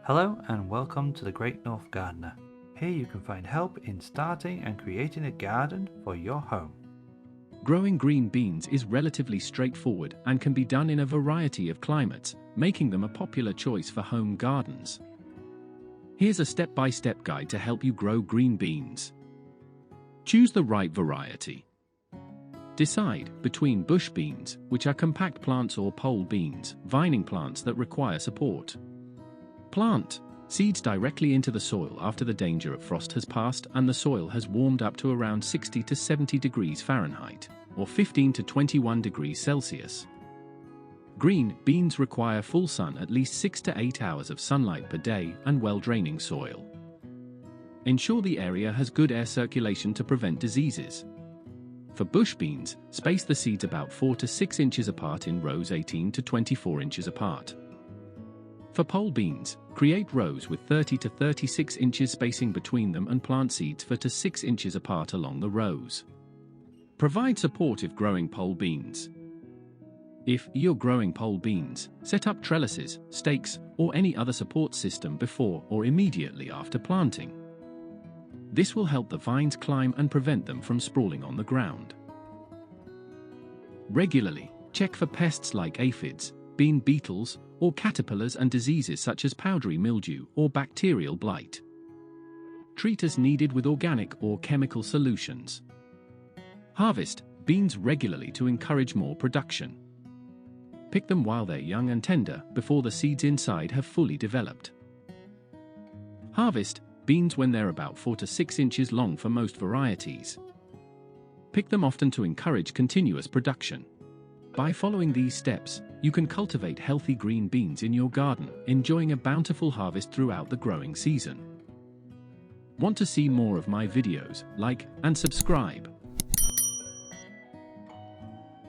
Hello and welcome to the Great North Gardener. Here you can find help in starting and creating a garden for your home. Growing green beans is relatively straightforward and can be done in a variety of climates, making them a popular choice for home gardens. Here's a step-by-step guide to help you grow green beans. Choose the right variety. Decide between bush beans, which are compact plants, or pole beans, vining plants that require support. Plant seeds directly into the soil after the danger of frost has passed and the soil has warmed up to around 60 to 70 degrees Fahrenheit, or 15 to 21 degrees Celsius. Green beans require full sun, at least 6 to 8 hours of sunlight per day, and well-draining soil. Ensure the area has good air circulation to prevent diseases. For bush beans, space the seeds about 4 to 6 inches apart in rows 18 to 24 inches apart. For pole beans, create rows with 30 to 36 inches spacing between them and plant seeds 4 to 6 inches apart along the rows. Provide support if growing pole beans. If you're growing pole beans, set up trellises, stakes, or any other support system before or immediately after planting. This will help the vines climb and prevent them from sprawling on the ground. Regularly, check for pests like aphids, bean beetles, or caterpillars, and diseases such as powdery mildew or bacterial blight. Treat as needed with organic or chemical solutions. Harvest beans regularly to encourage more production. Pick them while they're young and tender, before the seeds inside have fully developed. Harvest beans when they're about 4 to 6 inches long for most varieties. Pick them often to encourage continuous production. By following these steps, you can cultivate healthy green beans in your garden, enjoying a bountiful harvest throughout the growing season. Want to see more of my videos? Like and subscribe.